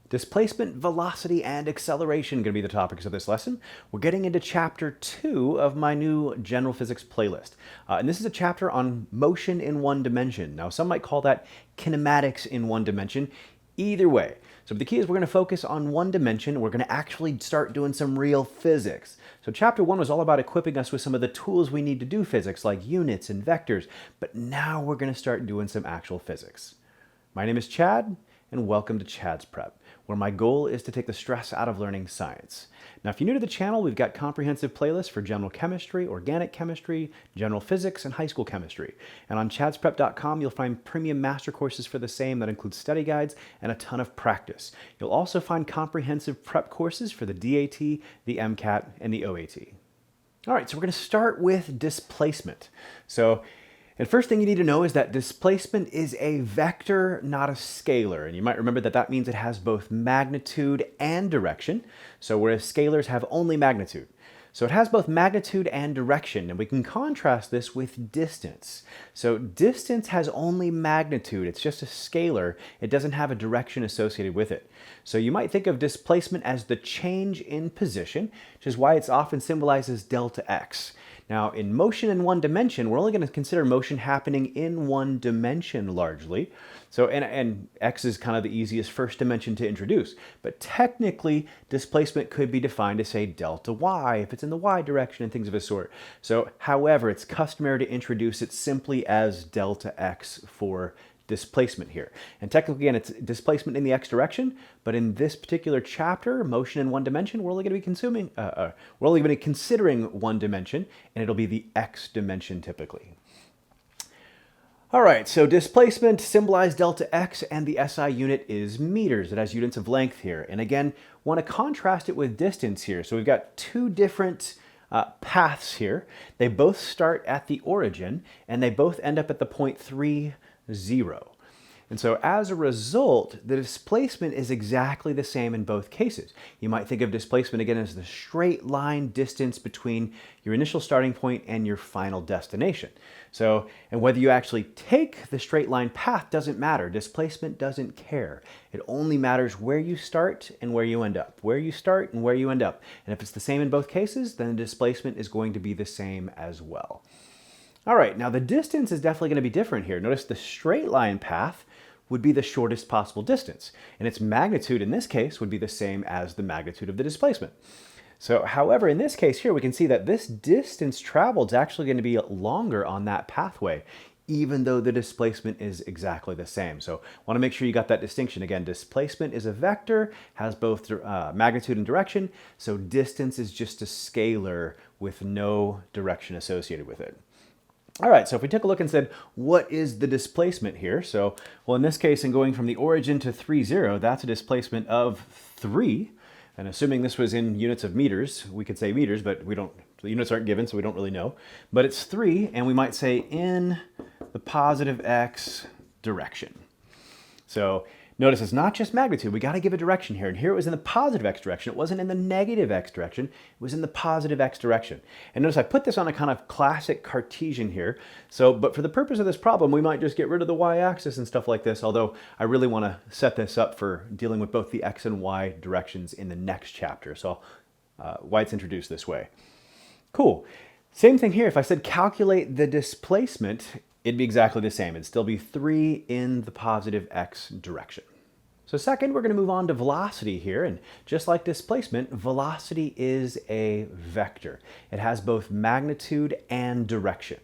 Displacement, velocity, and acceleration are going to be the topics of this lesson. We're getting into chapter 2 of my new general physics playlist. And this is a chapter on motion in one dimension. Now, some might call that kinematics in one dimension. Either way. So the key is we're going to focus on one dimension. We're going to actually start doing some real physics. So chapter 1 was all about equipping us with some of the tools we need to do physics, like units and vectors. But now we're going to start doing some actual physics. My name is Chad, and welcome to Chad's Prep, where my goal is to take the stress out of learning science. Now, if you're new to the channel, we've got comprehensive playlists for general chemistry, organic chemistry, general physics, and high school chemistry. And on chadsprep.com, you'll find premium master courses for the same that include study guides and a ton of practice. You'll also find comprehensive prep courses for the DAT, the MCAT, and the OAT. All right, so we're going to start with displacement. And first thing you need to know is that displacement is a vector, not a scalar. And you might remember that that means it has both magnitude and direction. So whereas scalars have only magnitude. So it has both magnitude and direction, and we can contrast this with distance. So distance has only magnitude. It's just a scalar. It doesn't have a direction associated with it. So you might think of displacement as the change in position, which is why it's often symbolized as delta x. Now, in motion in one dimension, we're only going to consider motion happening in one dimension largely. So, and x is kind of the easiest first dimension to introduce. But technically, displacement could be defined as, say, delta y, if it's in the y direction and things of this sort. So, however, it's customary to introduce it simply as delta x for displacement here. And technically, again, it's displacement in the x direction, but in this particular chapter, motion in one dimension, we're only going to be considering one dimension, and it'll be the x dimension typically. All right, so displacement symbolized delta x, and the SI unit is meters. It has units of length here. And again, want to contrast it with distance here. So we've got two different paths here. They both start at the origin, and they both end up at the point 3, 0. And so as a result, the displacement is exactly the same in both cases. You might think of displacement again as the straight line distance between your initial starting point and your final destination. So, and whether you actually take the straight line path doesn't matter. Displacement doesn't care. It only matters where you start and where you end up. Where you start and where you end up. And if it's the same in both cases, then the displacement is going to be the same as well. All right, now the distance is definitely going to be different here. Notice the straight line path would be the shortest possible distance, and its magnitude in this case would be the same as the magnitude of the displacement. So, however, in this case here, we can see that this distance traveled is actually going to be longer on that pathway, even though the displacement is exactly the same. So, I want to make sure you got that distinction. Again, displacement is a vector, has both magnitude and direction, so distance is just a scalar with no direction associated with it. All right, so if we took a look and said, what is the displacement here? So, well, in this case, in going from the origin to 3, 0, that's a displacement of 3. And assuming this was in units of meters, we could say meters, but the units aren't given, so we don't really know. But it's 3, and we might say in the positive x direction. So notice it's not just magnitude. We got to give a direction here. And here it was in the positive x direction. It wasn't in the negative x direction. It was in the positive x direction. And notice I put this on a kind of classic Cartesian here. So, but for the purpose of this problem, we might just get rid of the y-axis and stuff like this, although I really want to set this up for dealing with both the x and y directions in the next chapter. So why it's introduced this way. Cool. Same thing here. If I said calculate the displacement, it'd be exactly the same. It'd still be 3 in the positive x direction. So second, we're going to move on to velocity here. And just like displacement, velocity is a vector. It has both magnitude and direction.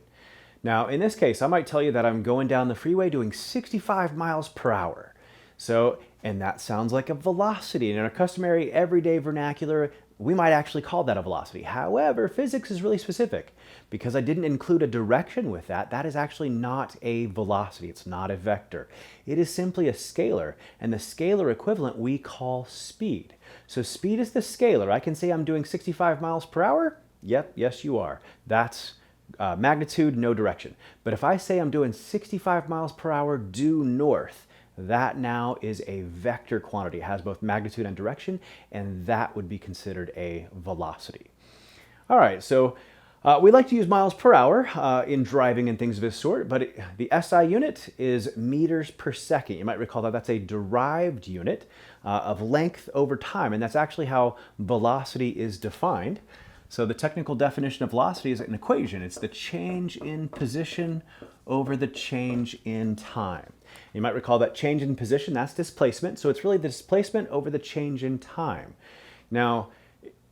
Now, in this case, I might tell you that I'm going down the freeway doing 65 miles per hour. So, and that sounds like a velocity. And in our customary everyday vernacular, we might actually call that a velocity. However, physics is really specific. Because I didn't include a direction with that, that is actually not a velocity. It's not a vector. It is simply a scalar, and the scalar equivalent we call speed. So speed is the scalar. I can say I'm doing 65 miles per hour. Yep, yes you are. That's magnitude, no direction. But if I say I'm doing 65 miles per hour due north, that now is a vector quantity. It has both magnitude and direction, and that would be considered a velocity. All right, so We like to use miles per hour in driving and things of this sort, but the SI unit is meters per second. You might recall that that's a derived unit of length over time, and that's actually how velocity is defined. So the technical definition of velocity is an equation. It's the change in position over the change in time. You might recall that change in position, that's displacement. So it's really the displacement over the change in time. Now,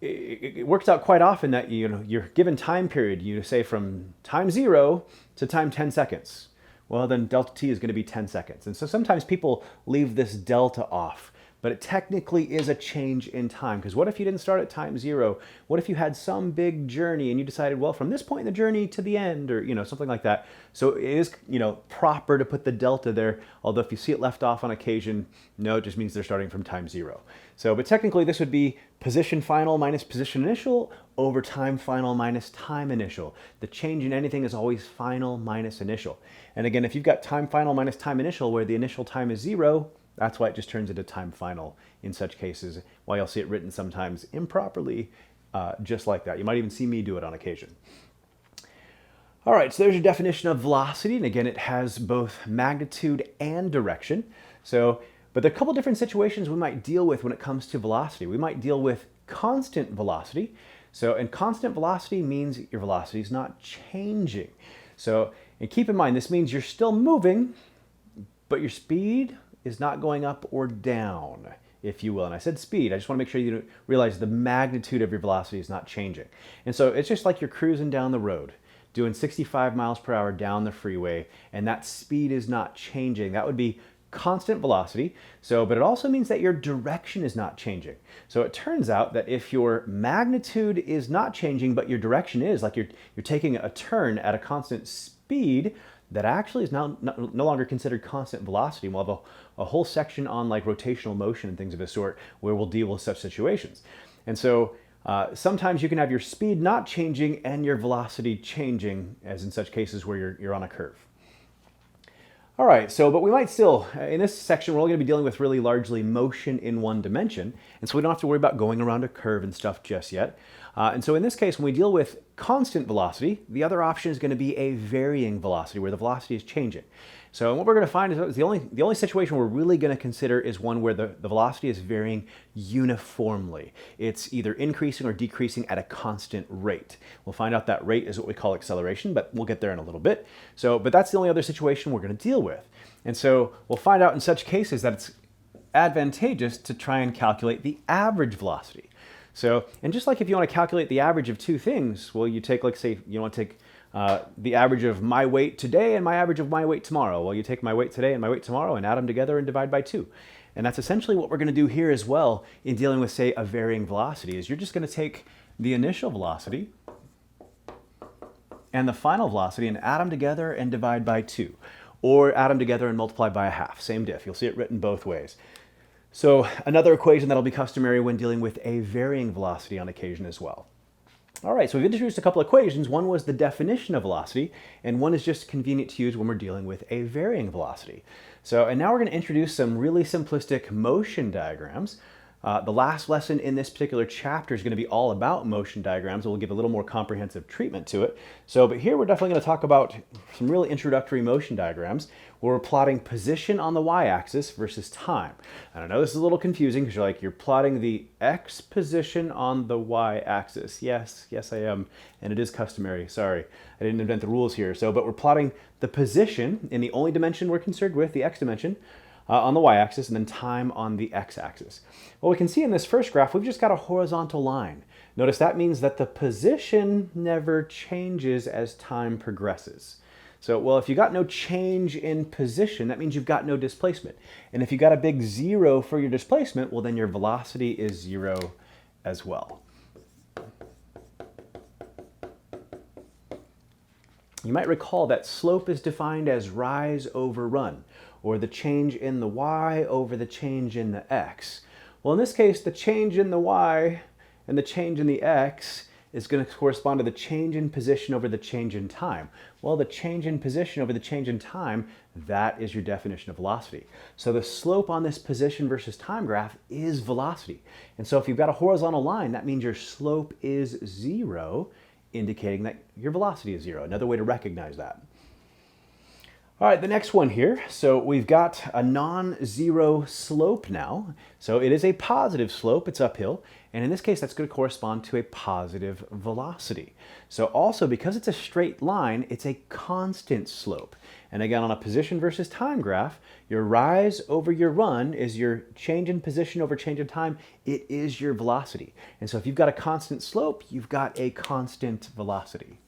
it works out quite often that you're given time period, you say from time 0 to time 10 seconds. Well, then delta t is going to be 10 seconds. And so sometimes people leave this delta off, but it technically is a change in time. Because what if you didn't start at time 0? What if you had some big journey and you decided, well, from this point in the journey to the end, or something like that. So it is proper to put the delta there, although if you see it left off on occasion, no, it just means they're starting from time 0. So, but technically this would be position final minus position initial over time final minus time initial. The change in anything is always final minus initial. And again, if you've got time final minus time initial where the initial time is 0, that's why it just turns into time final in such cases, why you'll see it written sometimes improperly, just like that. You might even see me do it on occasion. All right, so there's your definition of velocity. And again, it has both magnitude and direction. But there are a couple different situations we might deal with when it comes to velocity. We might deal with constant velocity. And constant velocity means your velocity is not changing. And keep in mind, this means you're still moving, but your speed is not going up or down, if you will. And I said speed. I just want to make sure you realize the magnitude of your velocity is not changing. And so it's just like you're cruising down the road, doing 65 miles per hour down the freeway, and that speed is not changing. That would be constant velocity. But it also means that your direction is not changing. So it turns out that if your magnitude is not changing, but your direction is, like you're taking a turn at a constant speed, that actually is now no longer considered constant velocity. We'll have a whole section on like rotational motion and things of this sort where we'll deal with such situations. And so sometimes you can have your speed not changing and your velocity changing, as in such cases where you're on a curve. All right, but we might still, in this section, we're only going to be dealing with really largely motion in one dimension. And so we don't have to worry about going around a curve and stuff just yet. And so in this case, when we deal with constant velocity, the other option is going to be a varying velocity, where the velocity is changing. So what we're going to find is the only situation we're really going to consider is one where the velocity is varying uniformly. It's either increasing or decreasing at a constant rate. We'll find out that rate is what we call acceleration, but we'll get there in a little bit. But that's the only other situation we're going to deal with. And so we'll find out in such cases that it's advantageous to try and calculate the average velocity. And just like if you want to calculate the average of two things, well, you take, like, say, you want to take the average of my weight today and my average of my weight tomorrow. Well, you take my weight today and my weight tomorrow and add them together and divide by 2. And that's essentially what we're going to do here as well in dealing with, say, a varying velocity, is you're just going to take the initial velocity and the final velocity and add them together and divide by 2. Or add them together and multiply by 1/2. Same diff. You'll see it written both ways. So another equation that'll be customary when dealing with a varying velocity on occasion as well. All right, so we've introduced a couple equations. One was the definition of velocity, and one is just convenient to use when we're dealing with a varying velocity. And now we're going to introduce some really simplistic motion diagrams. The last lesson in this particular chapter is going to be all about motion diagrams. We'll give a little more comprehensive treatment to it. But here we're definitely going to talk about some really introductory motion diagrams where we're plotting position on the y-axis versus time. And I know this is a little confusing because you're plotting the x position on the y-axis. Yes, I am, and it is customary. Sorry, I didn't invent the rules here. But we're plotting the position in the only dimension we're concerned with, the x dimension, on the y-axis, and then time on the x-axis. Well, we can see in this first graph, we've just got a horizontal line. Notice that means that the position never changes as time progresses. Well, if you got no change in position, that means you've got no displacement. And if you got a big 0 for your displacement, well, then your velocity is 0 as well. You might recall that slope is defined as rise over run, or the change in the y over the change in the x. Well, in this case, the change in the y and the change in the x is going to correspond to the change in position over the change in time. Well, the change in position over the change in time, that is your definition of velocity. So the slope on this position versus time graph is velocity. And so if you've got a horizontal line, that means your slope is 0 indicating that your velocity is zero. Another way to recognize that. All right, the next one here. So we've got a non-zero slope now. So it is a positive slope, it's uphill. And in this case, that's going to correspond to a positive velocity. So also, because it's a straight line, it's a constant slope. And again, on a position versus time graph, your rise over your run is your change in position over change in time. It is your velocity. And so if you've got a constant slope, you've got a constant velocity.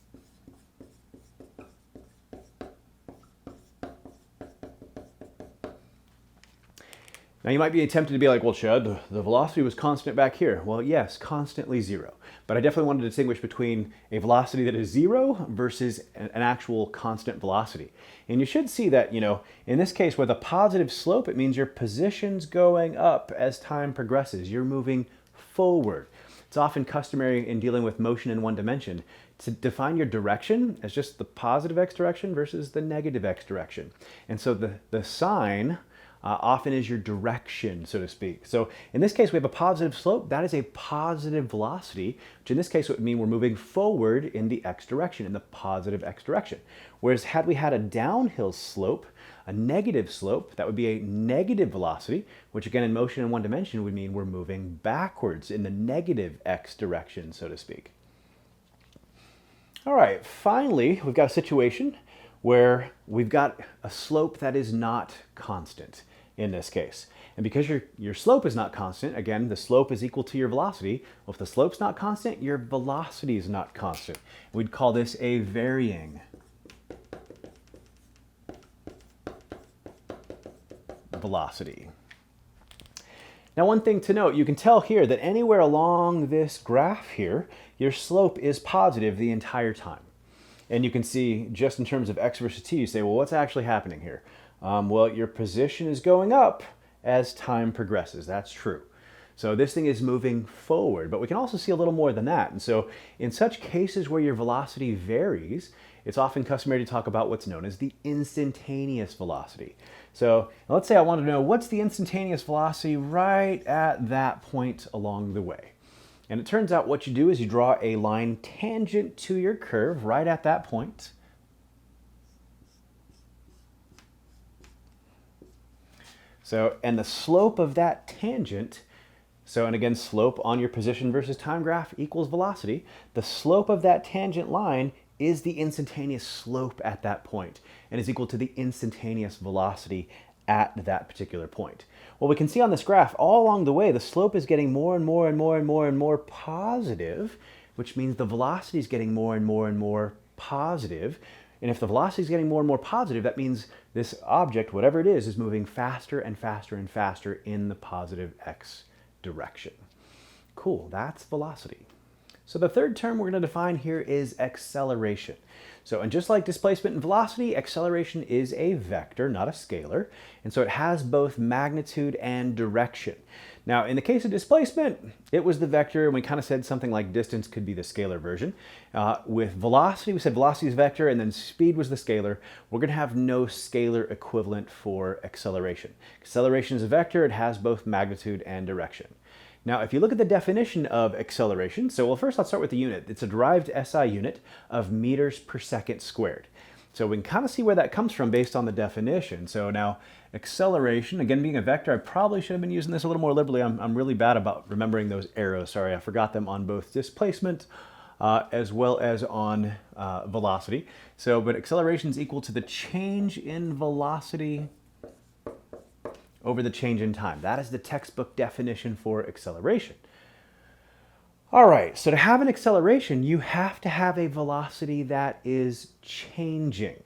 Now you might be tempted to be like, well, Chad, the velocity was constant back here. Well, yes, constantly zero. But I definitely wanted to distinguish between a velocity that is zero versus an actual constant velocity. And you should see that, in this case with a positive slope, it means your position's going up as time progresses. You're moving forward. It's often customary in dealing with motion in one dimension to define your direction as just the positive x direction versus the negative x direction. And so the sign often is your direction, so to speak. So in this case, we have a positive slope. That is a positive velocity, which in this case would mean we're moving forward in the x direction, in the positive x direction. Whereas had we had a downhill slope, a negative slope, that would be a negative velocity, which again in motion in one dimension would mean we're moving backwards in the negative x direction, so to speak. All right, finally, we've got a situation where we've got a slope that is not constant in this case. And because your slope is not constant, again, the slope is equal to your velocity. Well, if the slope's not constant, your velocity is not constant. We'd call this a varying velocity. Now, one thing to note, you can tell here that anywhere along this graph here, your slope is positive the entire time. And you can see just in terms of x versus t, you say, well, what's actually happening here? Well, your position is going up as time progresses. That's true. So this thing is moving forward, but we can also see a little more than that. And so in such cases where your velocity varies, it's often customary to talk about what's known as the instantaneous velocity. So let's say I want to know what's the instantaneous velocity right at that point along the way. And it turns out what you do is you draw a line tangent to your curve right at that point. So, and the slope of that tangent, and again, slope on your position versus time graph equals velocity. The slope of that tangent line is the instantaneous slope at that point and is equal to the instantaneous velocity at that particular point. Well, we can see on this graph all along the way, the slope is getting more and more and more and more and more positive, which means the velocity is getting more and more and more positive. And if the velocity is getting more and more positive, that means this object, whatever it is moving faster and faster and faster in the positive x direction. Cool, that's velocity. So the third term we're going to define here is acceleration. So, and just like displacement and velocity, acceleration is a vector, not a scalar. And so it has both magnitude and direction. Now, in the case of displacement, it was the vector, and we kind of said something like distance could be the scalar version. With velocity, we said velocity is vector, and then speed was the scalar. We're going to have no scalar equivalent for acceleration. Acceleration is a vector. It has both magnitude and direction. Now, if you look at the definition of acceleration, first let's start with the unit. It's a derived SI unit of meters per second squared. So we can kind of see where that comes from based on the definition. So now, acceleration, again being a vector, I probably should have been using this a little more liberally. I'm really bad about remembering those arrows. Sorry, I forgot them on both displacement as well as on velocity. But acceleration is equal to the change in velocity over the change in time. That is the textbook definition for acceleration. All right, so to have an acceleration, you have to have a velocity that is changing.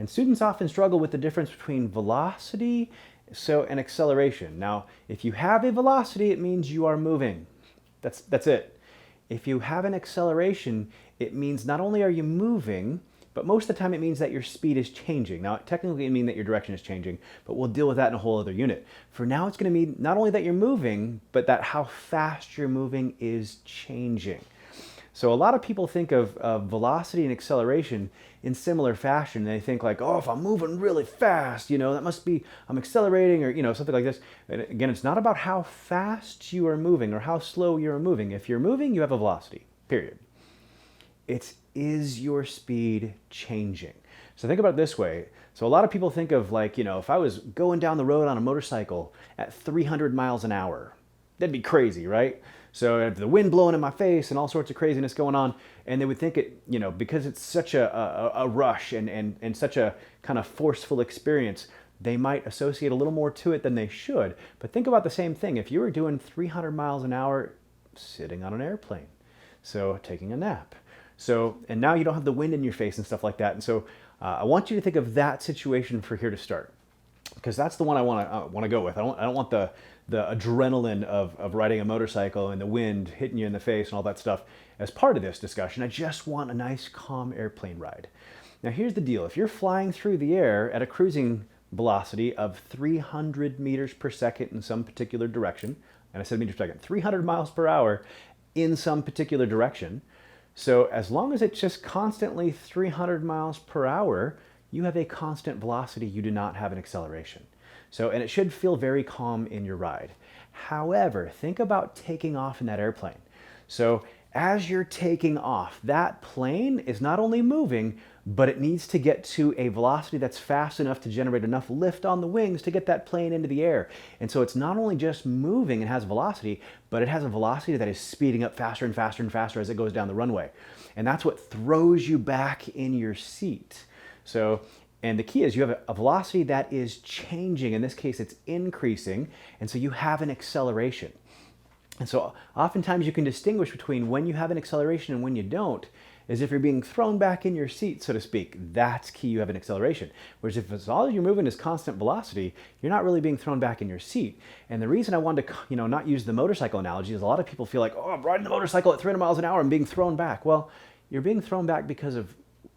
And students often struggle with the difference between velocity and acceleration. Now, if you have a velocity, it means you are moving. That's it. If you have an acceleration, it means not only are you moving, but most of the time it means that your speed is changing. Now, technically it means that your direction is changing, but we'll deal with that in a whole other unit. For now, it's going to mean not only that you're moving, but that how fast you're moving is changing. So a lot of people think of velocity and acceleration in similar fashion. They think like, oh, if I'm moving really fast, that must be I'm accelerating or, something like this. And again, it's not about how fast you are moving or how slow you're moving. If you're moving, you have a velocity, period. It's is your speed changing? So think about it this way. So a lot of people think of like, if I was going down the road on a motorcycle at 300 miles an hour, that'd be crazy, right? So the wind blowing in my face and all sorts of craziness going on, and they would think it, because it's such a rush and such a kind of forceful experience, they might associate a little more to it than they should. But think about the same thing. If you were doing 300 miles an hour sitting on an airplane, so taking a nap, and now you don't have the wind in your face and stuff like that. And so I want you to think of that situation for here to start, because that's the one I want to go with. I don't want the adrenaline of riding a motorcycle and the wind hitting you in the face and all that stuff as part of this discussion. I just want a nice, calm airplane ride. Now, here's the deal. If you're flying through the air at a cruising velocity of 300 meters per second in some particular direction, and I said meters per second, 300 miles per hour in some particular direction, so as long as it's just constantly 300 miles per hour, you have a constant velocity, you do not have an acceleration. And it should feel very calm in your ride. However, think about taking off in that airplane. So as you're taking off, that plane is not only moving, but it needs to get to a velocity that's fast enough to generate enough lift on the wings to get that plane into the air. And so it's not only just moving and has velocity, but it has a velocity that is speeding up faster and faster and faster as it goes down the runway. And that's what throws you back in your seat. And the key is you have a velocity that is changing. In this case, it's increasing. And so you have an acceleration. And so oftentimes you can distinguish between when you have an acceleration and when you don't, is if you're being thrown back in your seat, so to speak. That's key, you have an acceleration. Whereas if it's all you're moving is constant velocity, you're not really being thrown back in your seat. And the reason I wanted to not use the motorcycle analogy is a lot of people feel like, oh, I'm riding the motorcycle at 300 miles an hour, I'm being thrown back. Well, you're being thrown back because of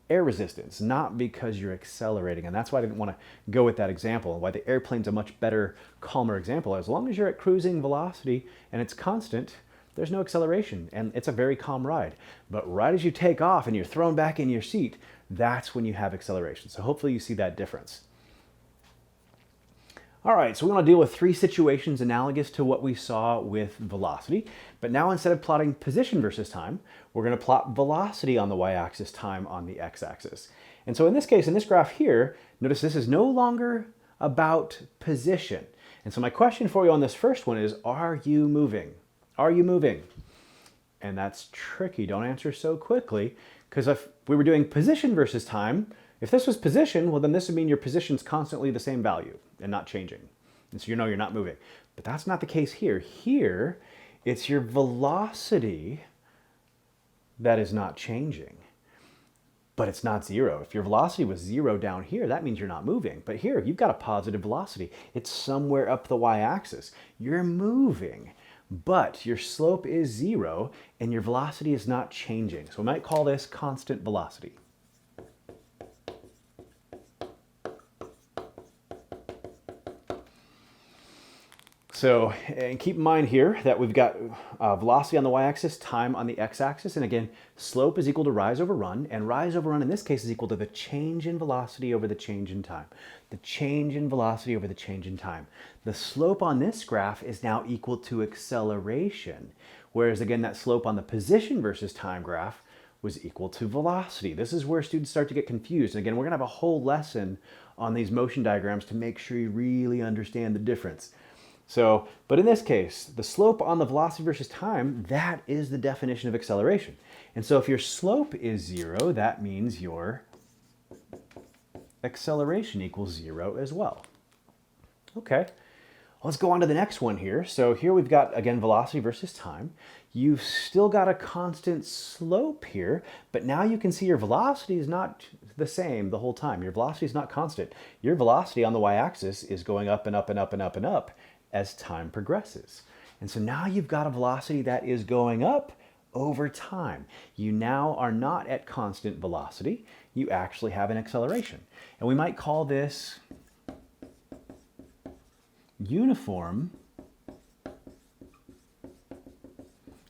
air resistance, not because you're accelerating. And that's why I didn't want to go with that example, why the airplane's a much better, calmer example. As long as you're at cruising velocity and it's constant, there's no acceleration and it's a very calm ride. But right as you take off and you're thrown back in your seat, that's when you have acceleration. So hopefully you see that difference. All right, so we want to deal with three situations analogous to what we saw with velocity. But now instead of plotting position versus time, we're going to plot velocity on the y-axis, time on the x-axis. And so in this case, in this graph here, notice this is no longer about position. And so my question for you on this first one is, are you moving? Are you moving? And that's tricky. Don't answer so quickly, because if we were doing position versus time, if this was position, well, then this would mean your position's constantly the same value and not changing. And so you're not moving. But that's not the case here. Here, it's your velocity that is not changing. But it's not zero. If your velocity was zero down here, that means you're not moving. But here, you've got a positive velocity. It's somewhere up the y-axis. You're moving, but your slope is zero and your velocity is not changing. So we might call this constant velocity. So, and keep in mind here that we've got velocity on the y-axis, time on the x-axis, and again, slope is equal to rise over run, and rise over run in this case is equal to the change in velocity over the change in time. The change in velocity over the change in time. The slope on this graph is now equal to acceleration, whereas again, that slope on the position versus time graph was equal to velocity. This is where students start to get confused. And again, we're gonna have a whole lesson on these motion diagrams to make sure you really understand the difference. But in this case, the slope on the velocity versus time, that is the definition of acceleration. And so if your slope is zero, that means your acceleration equals zero as well. Okay, let's go on to the next one here. So here we've got, again, velocity versus time. You've still got a constant slope here, but now you can see your velocity is not the same the whole time. Your velocity is not constant. Your velocity on the y-axis is going up and up and up and up and up as time progresses. And so now you've got a velocity that is going up over time. You now are not at constant velocity. You actually have an acceleration. And we might call this uniform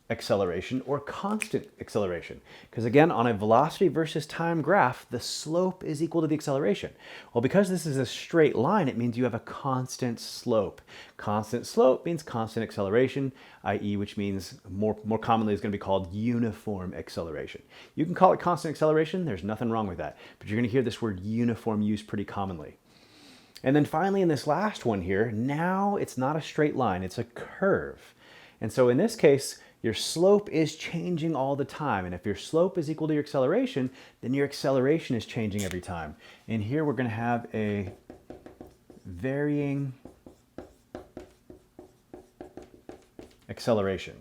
acceleration or constant acceleration. Because again, on a velocity versus time graph, the slope is equal to the acceleration. Well, because this is a straight line, it means you have a constant slope. Constant slope means constant acceleration, i.e., which means more commonly is going to be called uniform acceleration. You can call it constant acceleration, there's nothing wrong with that, but you're going to hear this word uniform used pretty commonly. And then finally in this last one here, now it's not a straight line, it's a curve. And so in this case, your slope is changing all the time. And if your slope is equal to your acceleration, then your acceleration is changing every time. And here we're going to have a varying acceleration.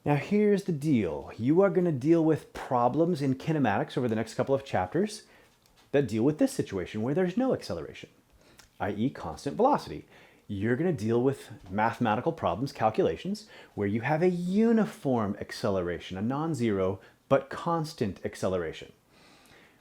Now here's the deal. You are going to deal with problems in kinematics over the next couple of chapters that deal with this situation where there's no acceleration, i.e. constant velocity. You're going to deal with mathematical problems, calculations, where you have a uniform acceleration, a non-zero but constant acceleration.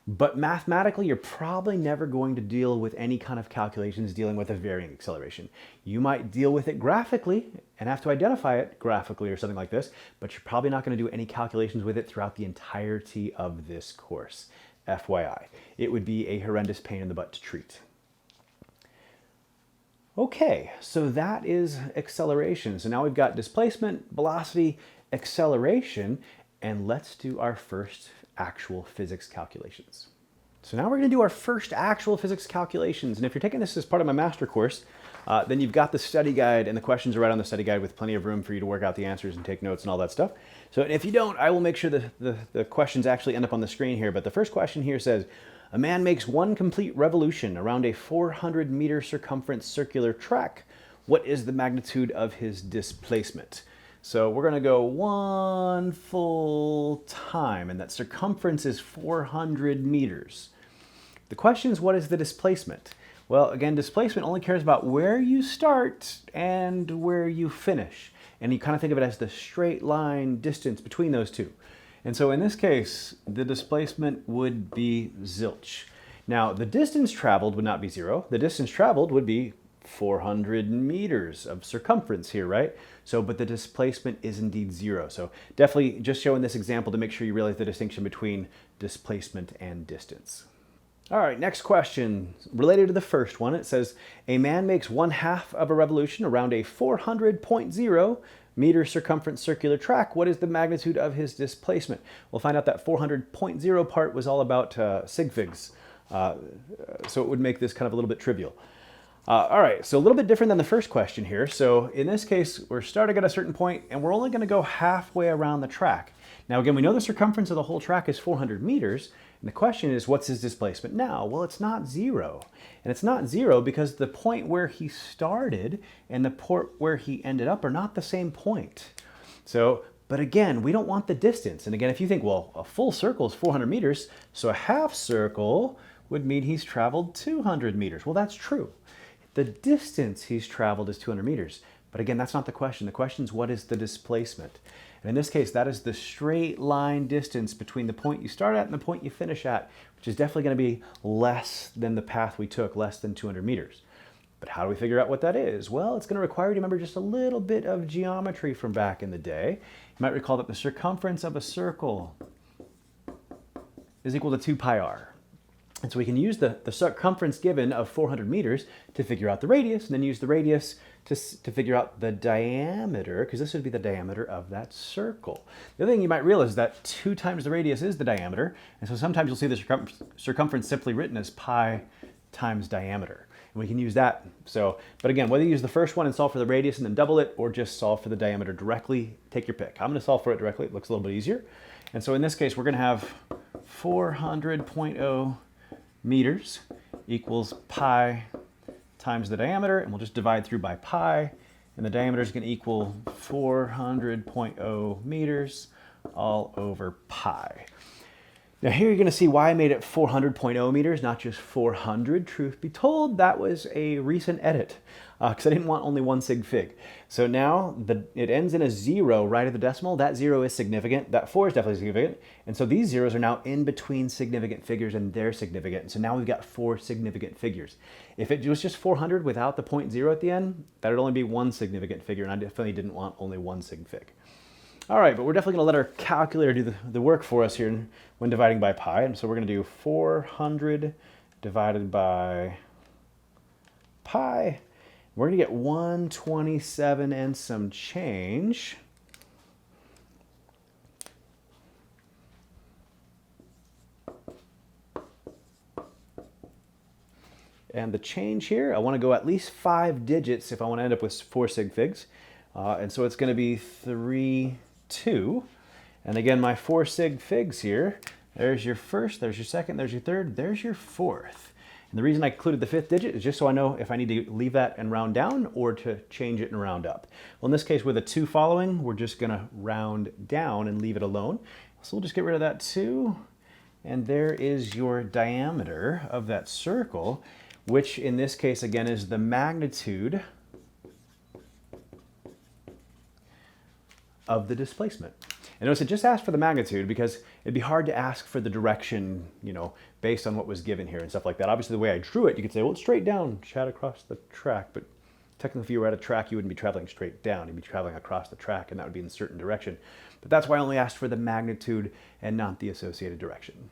But mathematically, you're probably never going to deal with any kind of calculations dealing with a varying acceleration. You might deal with it graphically and have to identify it graphically or something like this, but you're probably not going to do any calculations with it throughout the entirety of this course. FYI, it would be a horrendous pain in the butt to treat. Okay, so that is acceleration. So now we've got displacement, velocity, acceleration, and let's do our first actual physics calculations. So now we're going to do our first actual physics calculations. And if you're taking this as part of my master course, then you've got the study guide, and the questions are right on the study guide with plenty of room for you to work out the answers and take notes and all that stuff. So if you don't, I will make sure the questions actually end up on the screen here. But the first question here says, a man makes one complete revolution around a 400-meter circumference circular track. What is the magnitude of his displacement? So we're going to go one full time, and that circumference is 400 meters. The question is, what is the displacement? Well, again, displacement only cares about where you start and where you finish. And you kind of think of it as the straight line distance between those two. And so in this case, the displacement would be zilch. Now, the distance traveled would not be zero. The distance traveled would be 400 meters of circumference here, right? So, but the displacement is indeed zero. So definitely just showing this example to make sure you realize the distinction between displacement and distance. All right, next question. Related to the first one, it says, a man makes 1/2 of a revolution around a 400.0 meter circumference circular track. What is the magnitude of his displacement? We'll find out that 400.0 part was all about sig figs. So it would make this kind of a little bit trivial. All right, so a little bit different than the first question here. So in this case, we're starting at a certain point and we're only going to go halfway around the track. Now again, we know the circumference of the whole track is 400 meters. And the question is, what's his displacement now? Well, it's not zero. And it's not zero because the point where he started and the point where he ended up are not the same point. So, but again, we don't want the distance. And again, if you think, well, a full circle is 400 meters, so a half circle would mean he's traveled 200 meters. Well, that's true. The distance he's traveled is 200 meters. But again, that's not the question. The question is, what is the displacement? And in this case, that is the straight line distance between the point you start at and the point you finish at, which is definitely going to be less than the path we took, less than 200 meters. But how do we figure out what that is? Well, it's going to require you to remember just a little bit of geometry from back in the day. You might recall that the circumference of a circle is equal to 2 pi r. And so we can use the circumference given of 400 meters to figure out the radius, and then use the radius to figure out the diameter, because this would be the diameter of that circle. The other thing you might realize is that 2 times the radius is the diameter, and so sometimes you'll see the circumference simply written as pi times diameter. And we can use that. So, but again, whether you use the first one and solve for the radius and then double it, or just solve for the diameter directly, take your pick. I'm going to solve for it directly. It looks a little bit easier. And so in this case, we're going to have 400.0 meters equals pi times the diameter, and we'll just divide through by pi, and the diameter is going to equal 400.0 meters all over pi. Now here you're going to see why I made it 400.0 meters, not just 400. Truth be told, that was a recent edit. because I didn't want only one sig fig. So now it ends in a 0 right at the decimal. That 0 is significant. That 4 is definitely significant. And so these zeros are now in between significant figures, and they're significant. And so now we've got 4 significant figures. If it was just 400 without the 0.0 at the end, that would only be one significant figure, and I definitely didn't want only one sig fig. All right, but we're definitely going to let our calculator do the work for us here when dividing by pi. And so we're going to do 400 divided by pi. We're going to get 127 and some change. And the change here, I want to go at least 5 digits if I want to end up with 4 sig figs. And so it's going to be 3, 2. And again, my 4 sig figs here, there's your first, there's your second, there's your third, there's your fourth. And the reason I included the 5th digit is just so I know if I need to leave that and round down or to change it and round up. Well, in this case, with a 2 following, we're just going to round down and leave it alone. So we'll just get rid of that 2. And there is your diameter of that circle, which in this case, again, is the magnitude of the displacement. And notice it just asked for the magnitude because it'd be hard to ask for the direction, based on what was given here and stuff like that. Obviously, the way I drew it, you could say, well, it's straight down, chat across the track. But technically, if you were at a track, you wouldn't be traveling straight down. You'd be traveling across the track, and that would be in a certain direction. But that's why I only asked for the magnitude and not the associated direction.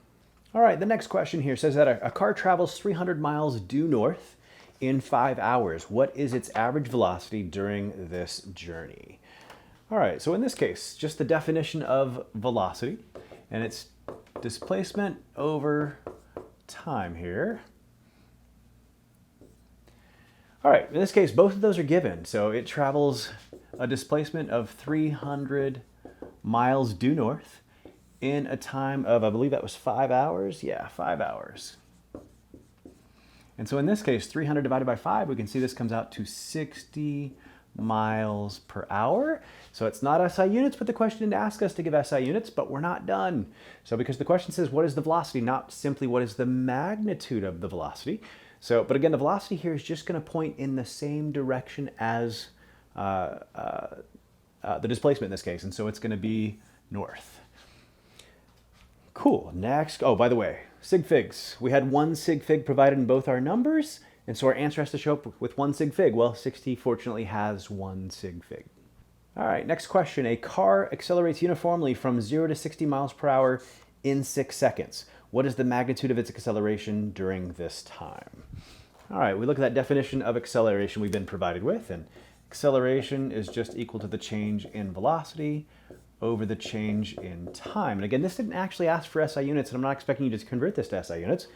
All right, the next question here says that a car travels 300 miles due north in 5 hours. What is its average velocity during this journey? All right, so in this case, just the definition of velocity, and it's displacement over time here. All right, in this case, both of those are given. So it travels a displacement of 300 miles due north in a time of, I believe that was 5 hours. Yeah, 5 hours. And so in this case, 300 divided by 5, we can see this comes out to 60 miles per hour. So it's not SI units, but the question didn't ask us to give SI units, but we're not done. So because the question says, what is the velocity, not simply what is the magnitude of the velocity. So, but again, the velocity here is just going to point in the same direction as the displacement in this case. And so it's going to be north. Cool. Next. Oh, by the way, sig figs. We had 1 sig fig provided in both our numbers. And so our answer has to show up with 1 sig fig. Well, 60 fortunately has 1 sig fig. All right, next question. A car accelerates uniformly from 0 to 60 miles per hour in 6 seconds. What is the magnitude of its acceleration during this time? All right, we look at that definition of acceleration we've been provided with, and acceleration is just equal to the change in velocity over the change in time. And again, this didn't actually ask for SI units, and I'm not expecting you to convert this to SI units.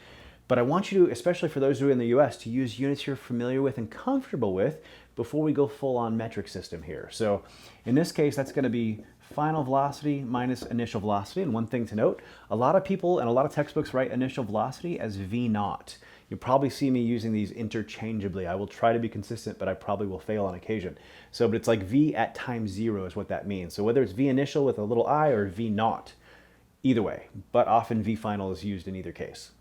But I want you to, especially for those who are in the US, to use units you're familiar with and comfortable with before we go full on metric system here. So in this case, that's going to be final velocity minus initial velocity. And one thing to note, a lot of people and a lot of textbooks write initial velocity as V naught. You'll probably see me using these interchangeably. I will try to be consistent, but I probably will fail on occasion. So, but it's like V at time 0 is what that means. So whether it's V initial with a little I or V naught, either way, but often V final is used in either case.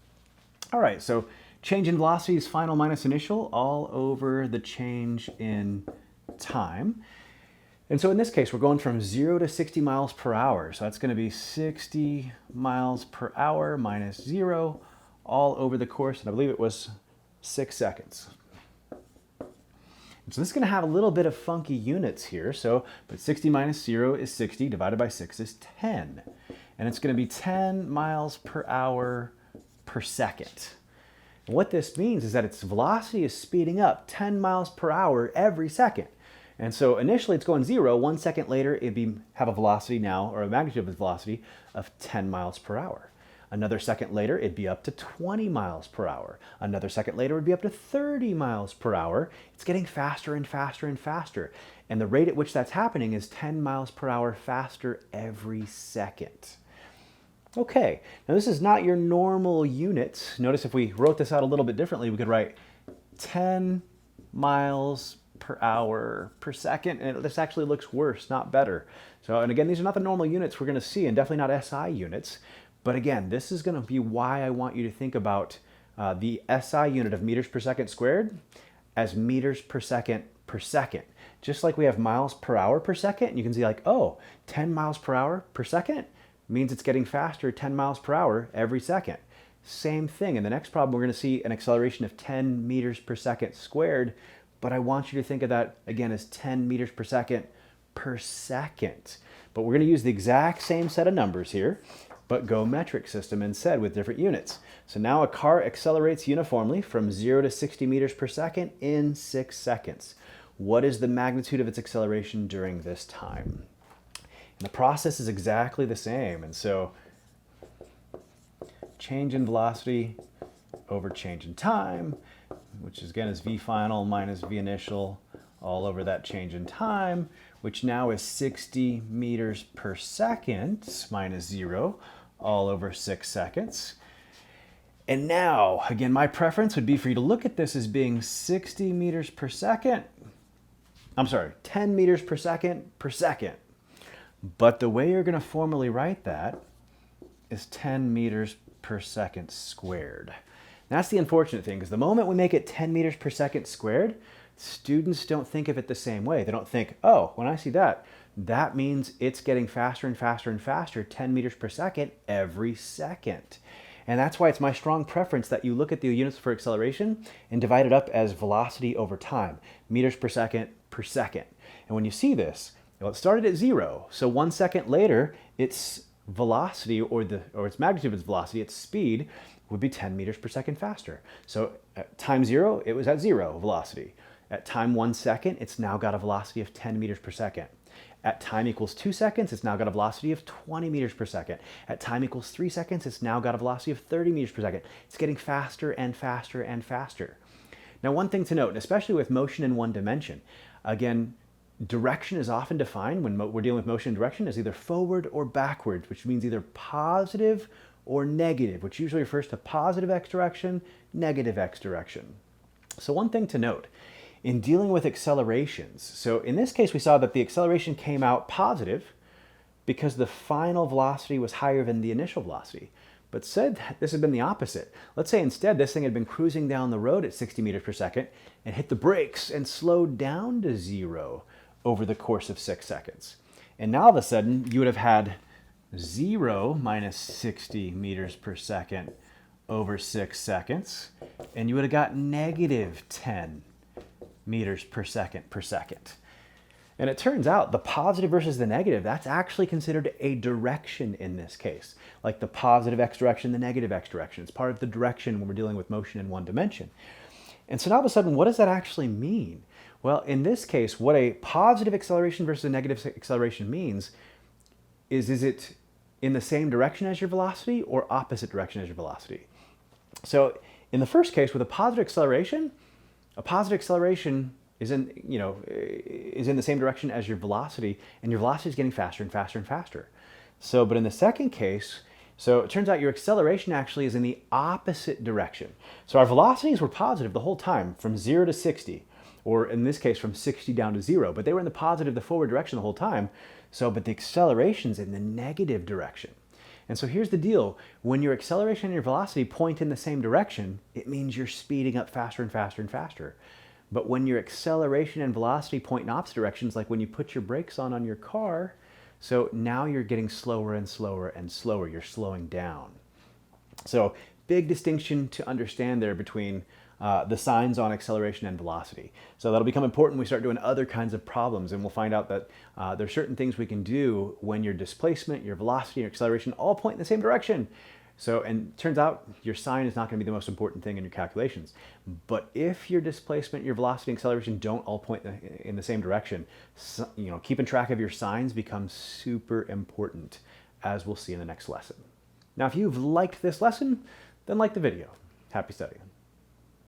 All right, so change in velocity is final minus initial all over the change in time. And so in this case, we're going from 0 to 60 miles per hour. So that's going to be 60 miles per hour minus 0 all over the course. And I believe it was 6 seconds. And so this is going to have a little bit of funky units here. So, but 60 minus 0 is 60, divided by 6 is 10. And it's going to be 10 miles per hour per second. And what this means is that its velocity is speeding up 10 miles per hour every second. And so initially it's going 0. 1 second later, it'd have a velocity now, or a magnitude of its velocity of 10 miles per hour. Another second later, it'd be up to 20 miles per hour. Another second later, it'd be up to 30 miles per hour. It's getting faster and faster and faster. And the rate at which that's happening is 10 miles per hour faster every second. Okay, now this is not your normal units. Notice if we wrote this out a little bit differently, we could write 10 miles per hour per second, and this actually looks worse, not better. So, and again, these are not the normal units we're going to see, and definitely not SI units. But again, this is going to be why I want you to think about the SI unit of meters per second squared as meters per second per second. Just like we have miles per hour per second, you can see like, oh, 10 miles per hour per second means it's getting faster 10 miles per hour every second. Same thing. In the next problem, we're going to see an acceleration of 10 meters per second squared, but I want you to think of that again as 10 meters per second. But we're going to use the exact same set of numbers here, but go metric system instead with different units. So now a car accelerates uniformly from 0 to 60 meters per second in 6 seconds. What is the magnitude of its acceleration during this time? And the process is exactly the same. And so change in velocity over change in time, which is, again is v final minus v initial all over that change in time, which now is 60 meters per second minus 0 all over 6 seconds. And now, again, my preference would be for you to look at this as being 60 meters per second. I'm sorry, 10 meters per second per second. But the way you're going to formally write that is 10 meters per second squared. That's the unfortunate thing, because the moment we make it 10 meters per second squared, students don't think of it the same way. They don't think, oh, when I see that, that means it's getting faster and faster and faster, 10 meters per second every second. And that's why it's my strong preference that you look at the units for acceleration and divide it up as velocity over time, meters per second per second. And when you see this, well, it started at 0. So 1 second later, its velocity or its magnitude of its velocity, its speed, would be 10 meters per second faster. So at time 0, it was at 0 velocity. At time 1 second, it's now got a velocity of 10 meters per second. At time equals 2 seconds, it's now got a velocity of 20 meters per second. At time equals 3 seconds, it's now got a velocity of 30 meters per second. It's getting faster and faster and faster. Now, one thing to note, especially with motion in one dimension, again, direction is often defined when we're dealing with motion and direction as either forward or backwards, which means either positive or negative, which usually refers to positive x direction, negative x direction. So one thing to note, in dealing with accelerations, so in this case we saw that the acceleration came out positive because the final velocity was higher than the initial velocity. But said this had been the opposite. Let's say instead this thing had been cruising down the road at 60 meters per second and hit the brakes and slowed down to 0 over the course of 6 seconds. And now all of a sudden you would have had 0 minus 60 meters per second over 6 seconds, and you would have got negative 10 meters per second per second. And it turns out the positive versus the negative, that's actually considered a direction in this case. Like the positive x direction, the negative x direction. It's part of the direction when we're dealing with motion in one dimension. And so now all of a sudden, what does that actually mean? Well, in this case, what a positive acceleration versus a negative acceleration means is it in the same direction as your velocity or opposite direction as your velocity? So in the first case, with a positive acceleration is in the same direction as your velocity, and your velocity is getting faster and faster and faster. So, but in the second case, so it turns out your acceleration actually is in the opposite direction. So our velocities were positive the whole time, from 0 to 60, or in this case, from 60 down to 0, but they were in the positive, the forward direction the whole time. So, but the acceleration's in the negative direction. And so here's the deal. When your acceleration and your velocity point in the same direction, it means you're speeding up faster and faster and faster. But when your acceleration and velocity point in opposite directions, like when you put your brakes on your car, so now you're getting slower and slower and slower. You're slowing down. So big distinction to understand there between the signs on acceleration and velocity. So that'll become important when we start doing other kinds of problems, and we'll find out that there are certain things we can do when your displacement, your velocity, your acceleration all point in the same direction. So, and it turns out your sign is not going to be the most important thing in your calculations. But if your displacement, your velocity, and acceleration don't all point in the same direction, so, keeping track of your signs becomes super important, as we'll see in the next lesson. Now, if you've liked this lesson, then like the video. Happy studying.